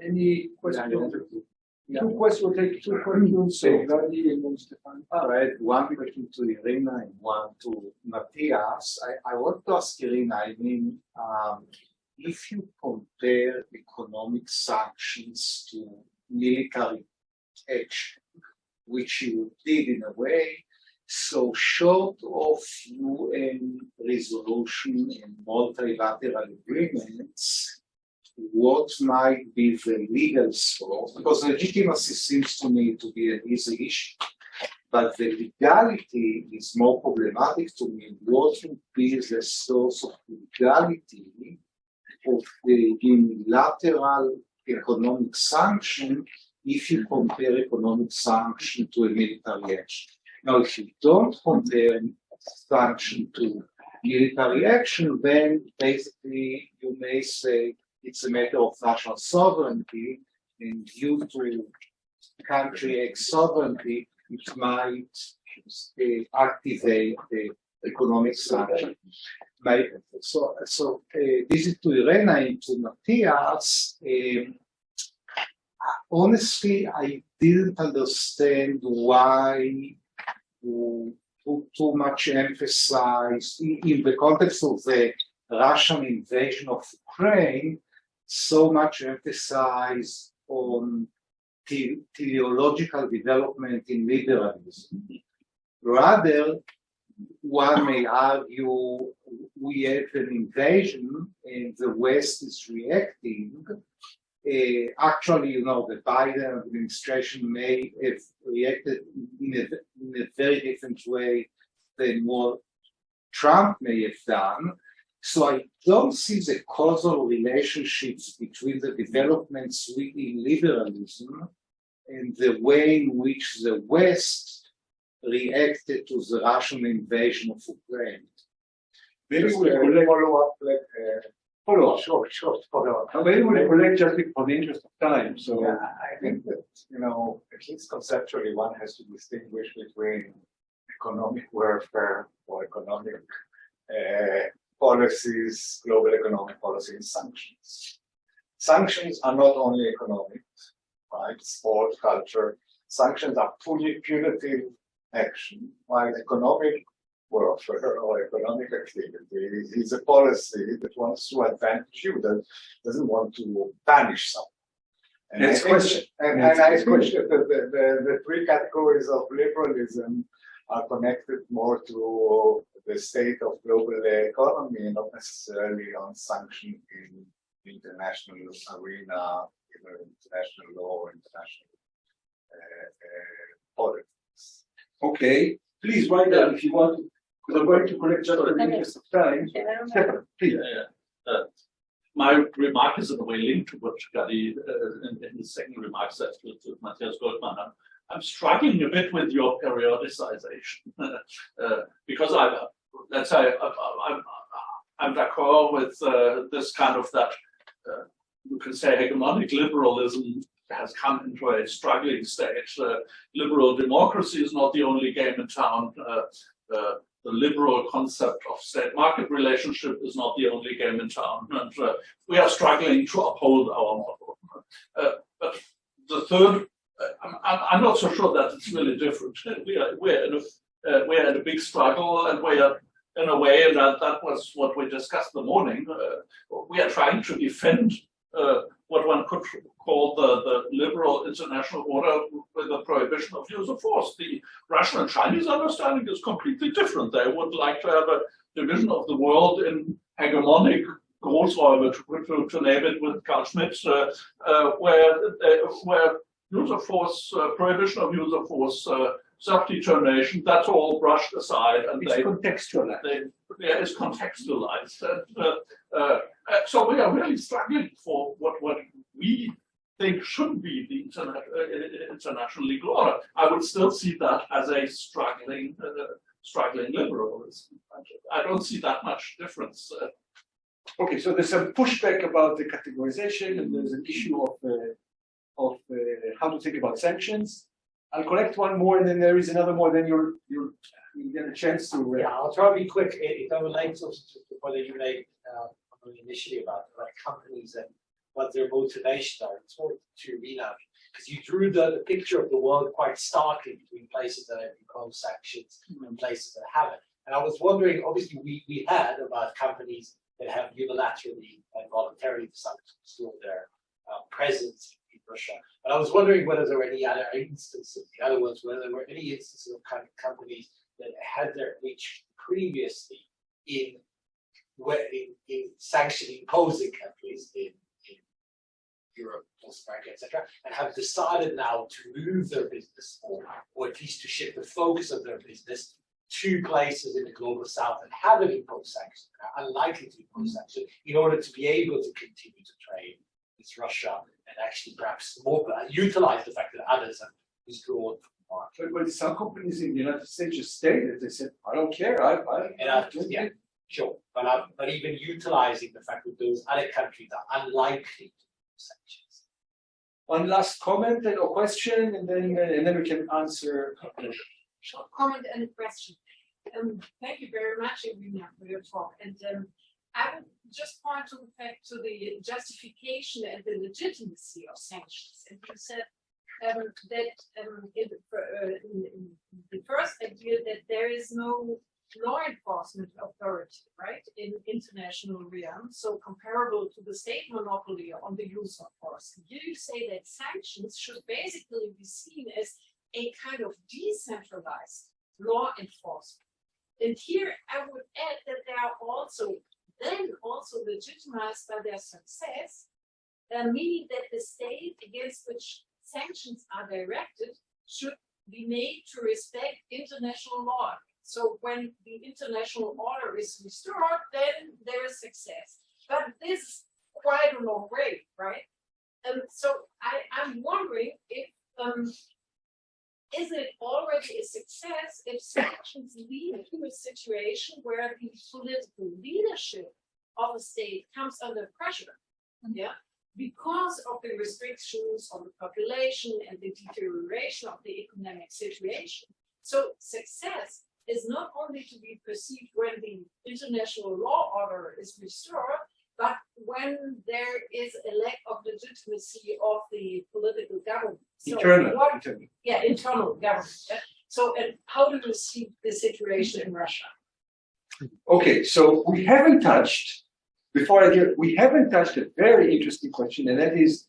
Any questions? Two questions, we'll take two questions. So, all right, one question to Iryna and one to Matthias. I want to ask Iryna, I mean, if you compare economic sanctions to military action, which you did in a way, so short of UN resolution and multilateral agreements, what might be the legal scope? Because legitimacy seems to me to be an easy issue, but the legality is more problematic to me. What would be the source of legality of the unilateral economic sanction if you compare economic sanction to a military action? Now, if you don't compare sanction to military action, then basically you may say it's a matter of national sovereignty, and due to country X sovereignty, it might activate the economic sanction. So this is to Iryna and to Matthias. Honestly, I didn't understand why to put too much emphasis in the context of the Russian invasion of Ukraine, so much emphasis on teleological development in liberalism. Rather, one may argue we have an invasion and the West is reacting. Actually, you know, the Biden administration may have reacted in a very different way than what Trump may have done. So I don't see the causal relationships between the developments within liberalism and the way in which the West reacted to the Russian invasion of Ukraine. Maybe we will follow up, short follow-up. Maybe we'll collect just for the interest of time. So yeah, I think that, you know, at least conceptually, one has to distinguish between economic warfare or economic policies, global economic policy, and sanctions. Sanctions are not only economic, right? Sport, culture. Sanctions are punitive action, while economic warfare or economic activity is a policy that wants to advantage you, that doesn't want to banish someone. And I question the three categories of liberalism are connected more to the state of global economy and not necessarily on sanction in the international arena, international law, or international politics. Okay, please write down if you want, because I'm going to collect just for the interest of time. Stefan, please. My remark is in a way linked to what Gadi in the second remark said to Matthias Goldmann. I'm struggling a bit with your periodicization because I'm d'accord with this kind of that you can say hegemonic liberalism has come into a struggling state. Liberal democracy is not the only game in town. The liberal concept of state-market relationship is not the only game in town, and we are struggling to uphold our model. But the third, I'm not so sure that it's really different. We're in a big struggle, and we are in a way, and that was what we discussed in the morning. We are trying to defend what one could call the liberal international order with the prohibition of use of force. The Russian and Chinese understanding is completely different. They would like to have a division of the world in hegemonic Großräume, to name it with Carl Schmitt, where use of force, prohibition of use of force, self-determination, that's all brushed aside. And it's contextualized. It's contextualized. And, so we are really struggling for what we think should be the international legal order. I would still see that as a struggling liberalism. I don't see that much difference. Okay, so there's some pushback about the categorization, and there's an issue of how to think about sanctions. I'll collect one more, and then there is another more. Then you'll get a chance to. Yeah, I'll try to be quick. It relates also to the point that you made initially about companies and what their motivations are. It's more to Iryna, because you drew the picture of the world quite starkly between places that have imposed sanctions and places that haven't. And I was wondering, obviously, we had about companies that have unilaterally and voluntarily decided to restore their presence in Russia. But I was wondering whether there were any other instances, in other words, whether there were any instances of kind of companies that had their reach previously in sanction imposing countries in Europe, North America, etc., and have decided now to move their business or at least to shift the focus of their business to places in the global south that haven't imposed sanctions, are unlikely to impose sanctions, in order to be able to continue to trade with Russia and actually perhaps more utilize the fact that others have withdrawn from the market. But some companies in the United States just stated, they said, I don't care, Yeah, sure. But even utilizing the fact that those other countries are unlikely to impose sanctions. One last comment or question, and then we can answer. Short comment and a question. Thank you very much, Iryna, for your talk. And I would just point to the fact to the justification and the legitimacy of sanctions. And you said that in the first idea that there is no law enforcement authority, right, in international realm, so comparable to the state monopoly on the use of force. Here you say that sanctions should basically be seen as a kind of decentralized law enforcement. And here I would add that they are also legitimized by their success, meaning that the state against which sanctions are directed should be made to respect international law. So when the international order is restored, then there is success. But this is quite a long way, right? So I'm wondering if is it already a success if sanctions lead to a situation where the political leadership of a state comes under pressure, because of the restrictions on the population and the deterioration of the economic situation? So success is not only to be perceived when the international law order is restored, but when there is a lack of legitimacy of the political government. So internal government. So, and how do you see the situation in Russia? Okay, so we haven't touched a very interesting question, and that is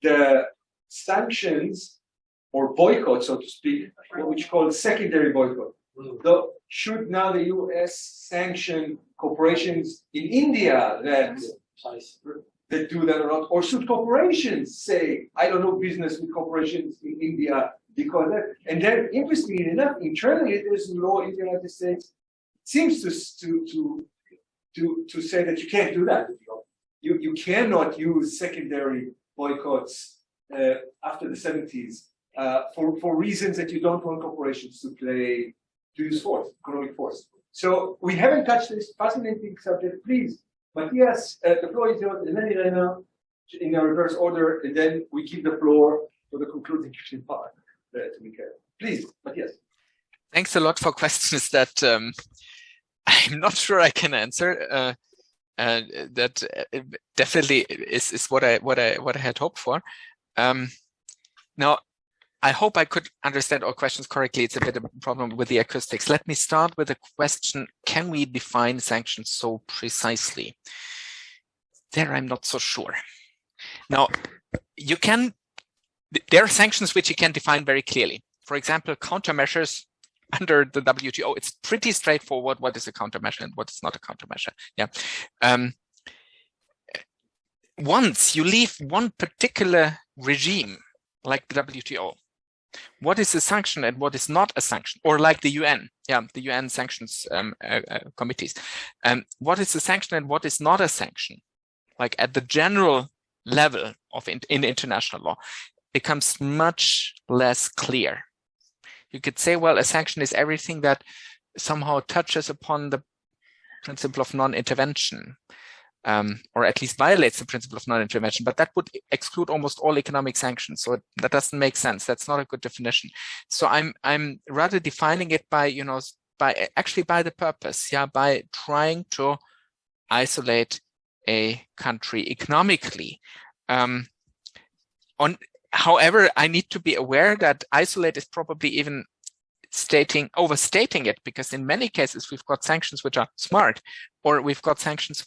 the sanctions or boycott, so to speak, which is called secondary boycott. Should now the US sanction corporations in India that do that or not? Or should corporations say, I don't know business with corporations in India because that? And then, interestingly enough, internally there's a law in the United States seems to say that you can't do that. You cannot use secondary boycotts after the 70s for reasons that you don't want corporations to use force, economic force. So we haven't touched this fascinating subject. Please, Matthias, the floor is yours, and then Iryna in a reverse order, and then we give the floor for the concluding part to Michael. Please, Matthias. Thanks a lot for questions that I'm not sure I can answer. That definitely is what I had hoped for. Now, I hope I could understand all questions correctly. It's a bit of a problem with the acoustics. Let me start with a question. Can we define sanctions so precisely? There, I'm not so sure. Now, there are sanctions which you can define very clearly. For example, countermeasures under the WTO. It's pretty straightforward what is a countermeasure and what is not a countermeasure. Yeah. Once you leave one particular regime, like the WTO, what is a sanction and what is not a sanction? Or like the UN, the UN sanctions committees. What is a sanction and what is not a sanction? Like at the general level of in international law, becomes much less clear. You could say, well, a sanction is everything that somehow touches upon the principle of non-intervention, or at least violates the principle of non-intervention, but that would exclude almost all economic sanctions. So that doesn't make sense. That's not a good definition. So I'm rather defining it by, by the purpose, by trying to isolate a country economically. However, I need to be aware that isolate is probably even overstating it, because in many cases we've got sanctions which are smart, or we've got sanctions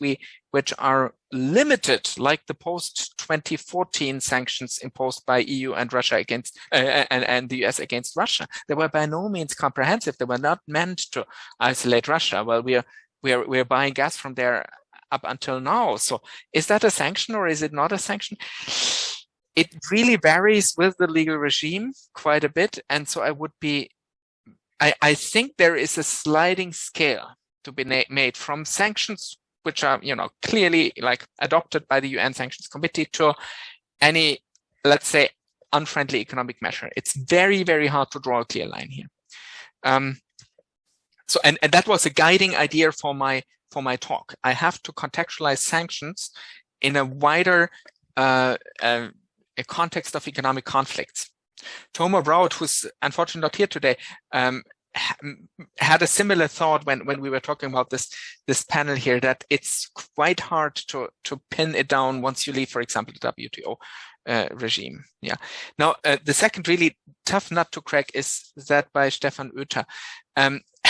which are limited, like the post-2014 sanctions imposed by EU and Russia against and the US against Russia. They were by no means comprehensive. They were not meant to isolate Russia. Well, we're buying gas from there up until now. So is that a sanction or is it not a sanction? It really varies with the legal regime quite a bit, and so I think there is a sliding scale to be made from sanctions which are, clearly like adopted by the UN Sanctions Committee to any, let's say, unfriendly economic measure. It's very, very hard to draw a clear line here. So, and that was a guiding idea for my talk. I have to contextualize sanctions in a wider a context of economic conflicts. Toma Broad, who's unfortunately not here today, had a similar thought when we were talking about this panel here, that it's quite hard to pin it down once you leave, for example, the WTO regime. Yeah. Now, the second really tough nut to crack is that by Stefan Oetter.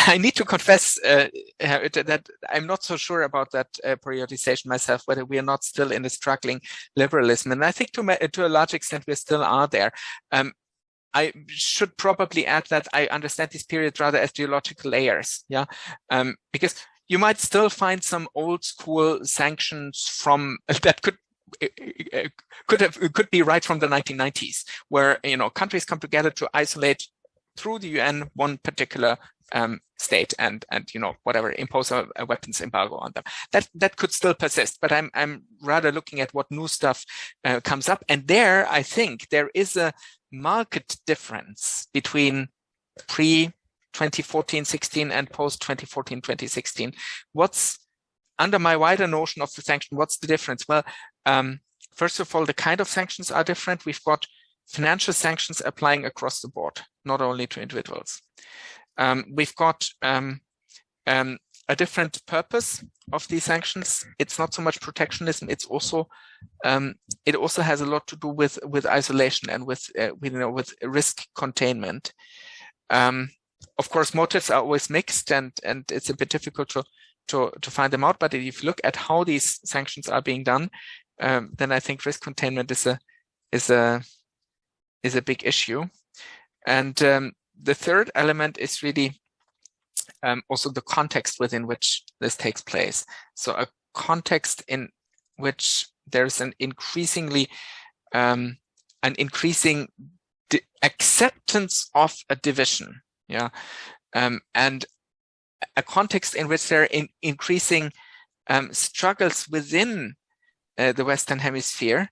I need to confess that I'm not so sure about that periodization myself, whether we are not still in a struggling liberalism. And I think to a large extent, we still are there. I should probably add that I understand these periods rather as geological layers. Yeah, because you might still find some old school sanctions from that could be right from the 1990s, where countries come together to isolate through the UN one particular state and whatever, impose a weapons embargo on them. That could still persist, but I'm rather looking at what new stuff comes up, and there I think there is a marked difference between pre-2014-16 and post-2014-2016. What's under my wider notion of the sanction? What's the difference? Well, first of all, the kind of sanctions are different. We've got financial sanctions applying across the board, not only to individuals. We've got a different purpose of these sanctions. It's not so much protectionism. It's also it also has a lot to do with isolation and with risk containment. Of course, motives are always mixed, and it's a bit difficult to find them out. But if you look at how these sanctions are being done, then I think risk containment is a big issue. And the third element is really also the context within which this takes place. So a context in which there's an increasing acceptance of a division, yeah, and a context in which there are increasing struggles within the Western Hemisphere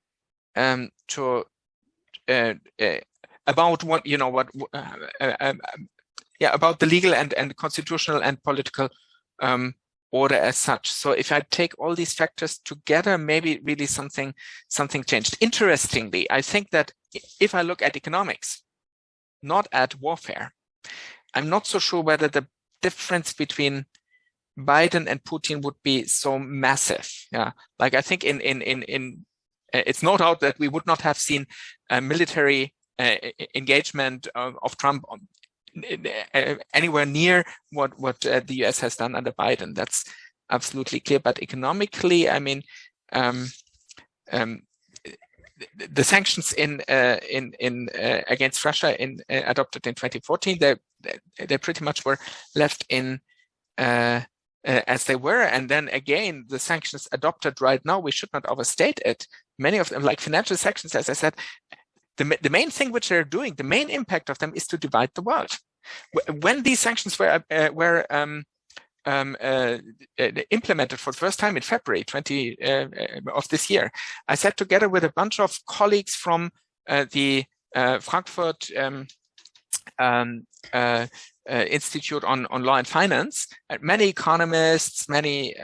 about what about the legal and constitutional and political order as such. So if I take all these factors together, maybe really something changed. Interestingly, I think that if I look at economics, not at warfare, I'm not so sure whether the difference between Biden and Putin would be so massive. Yeah, like I think in it's no doubt that we would not have seen a military engagement of Trump anywhere near what the US has done under Biden. That's absolutely clear. But economically, I mean, the sanctions against Russia adopted in 2014, they pretty much were left in as they were. And then again, the sanctions adopted right now, we should not overstate it. Many of them, like financial sanctions, as I said, the main thing which they're doing, the main impact of them is to divide the world. When these sanctions were implemented for the first time in February of this year, I sat together with a bunch of colleagues from the Frankfurt Institute on Law and Finance, many economists, many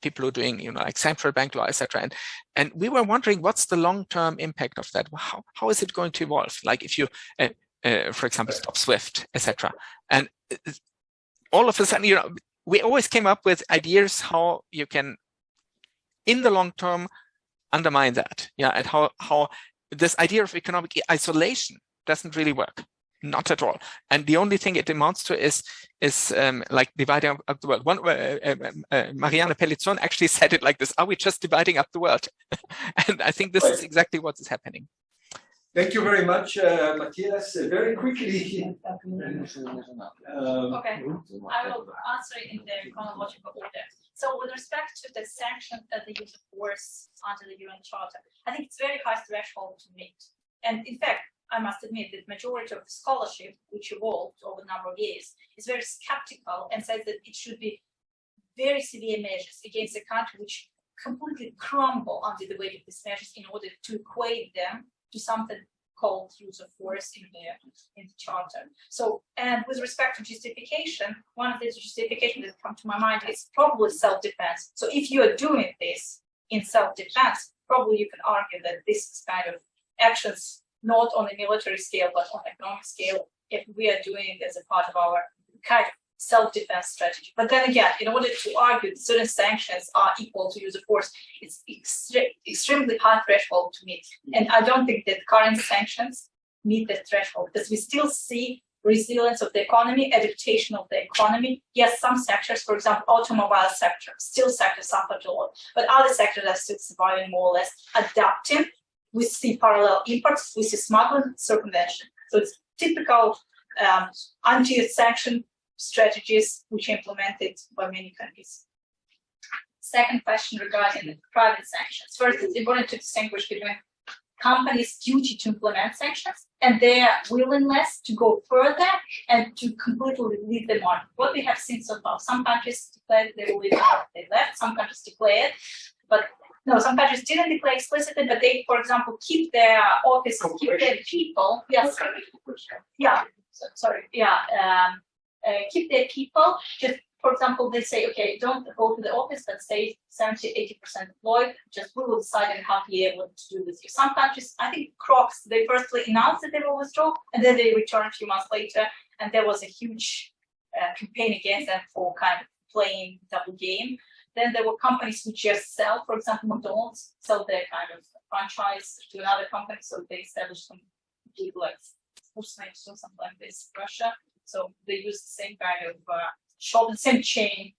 people who are doing, like central bank law, etc. And we were wondering, what's the long-term impact of that? How is it going to evolve? Like if you, for example, stop SWIFT, etc. And all of a sudden, we always came up with ideas how you can in the long term undermine that. Yeah, and how this idea of economic isolation doesn't really work. Not at all. And the only thing it amounts to is like dividing up the world. Marianne Pellizzon actually said it like this: "Are we just dividing up the world?" And I think this is exactly what is happening. Thank you very much, Matthias. Very quickly. Okay, I will answer in the chronological order. So with respect to the sanctions that the use of force under the UN Charter, I think it's very high threshold to meet. And in fact, I must admit that the majority of the scholarship, which evolved over a number of years, is very skeptical and says that it should be very severe measures against a country which completely crumble under the weight of these measures in order to equate them to something called use of force in the charter. So, and with respect to justification, one of the justifications that come to my mind is probably self-defense. So if you are doing this in self-defense, probably you can argue that this is kind of actions not on a military scale, but on economic scale, if we are doing it as a part of our kind of self-defense strategy. But then again, in order to argue that certain sanctions are equal to use of force, it's extremely high threshold to meet. And I don't think that current sanctions meet that threshold, because we still see resilience of the economy, adaptation of the economy. Yes, some sectors, for example, automobile sector, steel sector suffered a lot, but other sectors are still surviving more or less, adapting. We see parallel imports, we see smuggling, circumvention. So it's typical anti-sanction strategies which are implemented by many countries. Second question regarding private sanctions. First, it's important to distinguish between companies' duty to implement sanctions and their willingness to go further and to completely leave the market. What we have seen so far, some countries declared they will leave the market, they left, some countries declared, but no, some countries didn't declare explicitly, but they, for example, keep their offices, keep their people. Yes, yeah, sorry, yeah, keep their people. Just, for example, they say, okay, don't go to the office, but stay 70-80% employed. Just we will decide in half a year what to do with you. Some countries, I think Crocs, they firstly announced that they will withdraw, and then they return a few months later, and there was a huge campaign against them for kind of playing double game. Then there were companies who just sell, for example, McDonald's, sell their kind of franchise to another company, so they established some big like sports names or something like this in Russia. So they use the same kind of shop, the same chain.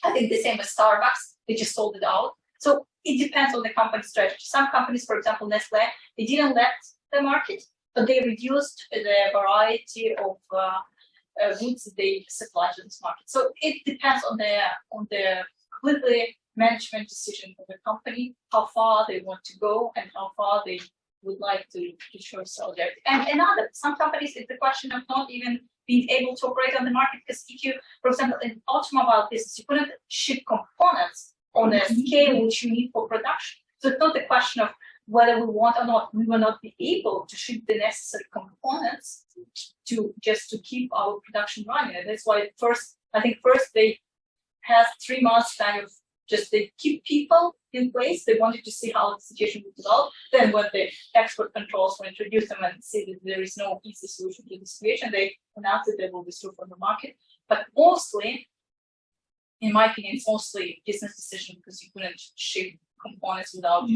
I think the same as Starbucks, they just sold it out. So it depends on the company strategy. Some companies, for example, Nestle, they didn't let the market, but they reduced the variety of goods they supply to this market. So it depends on the completely management decision of the company, how far they want to go and how far they would like to show solidarity. And some companies, it's a question of not even being able to operate on the market, because if you, for example, in automobile business, you couldn't ship components on a scale which you need for production. So it's not a question of whether we want or not, we will not be able to ship the necessary components to keep our production running. And that's why first they have 3 months kind of just they keep people in place. They wanted to see how the situation would develop. Then when the export controls were introduced and when see that there is no easy solution to the situation, they announced that they will withdraw from the market. But mostly, in my opinion, it's mostly business decision, because you couldn't ship components without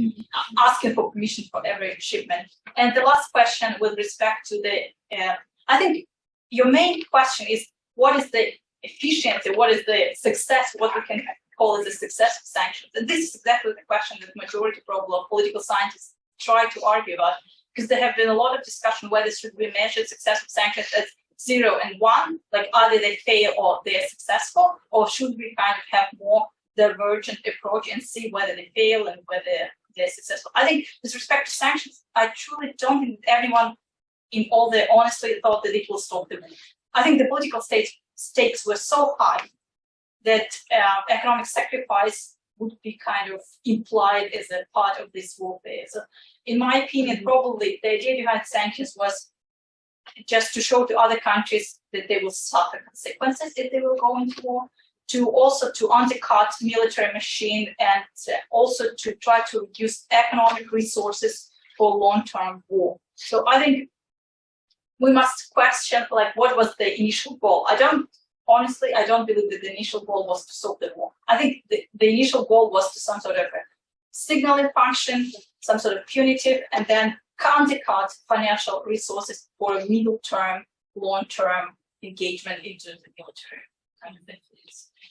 asking for permission for every shipment. And the last question with respect to the, I think your main question is, what is the efficiency, what is the success, what we can call as the success of sanctions? And this is exactly the question that the majority probably of political scientists try to argue about, because there have been a lot of discussion whether should we measure success of sanctions as 0 and 1, like either they fail or they're successful, or should we kind of have more divergent approach and see whether they fail and whether they're successful. I think with respect to sanctions, I truly don't think that anyone in all their honesty thought that it will stop the war. I think the political stakes were so high that economic sacrifice would be kind of implied as a part of this warfare. So in my opinion, probably the idea behind sanctions was just to show to other countries that they will suffer consequences if they will go into war, to also to undercut military machine, and also to try to reduce economic resources for long-term war. So I think we must question, like, what was the initial goal? I don't believe that the initial goal was to solve the war. I think the initial goal was to some sort of signaling function, some sort of punitive, and then countercut financial resources for a middle-term, long-term engagement into the military kind of thing.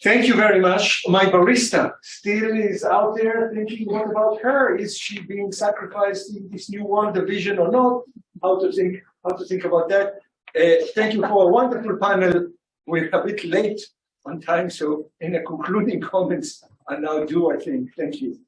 Thank you very much. My barista still is out there thinking, what about her? Is she being sacrificed in this new world division or not? How to think about that. Thank you for a wonderful panel. We're a bit late on time, so in the concluding comments, I now do, I think. Thank you.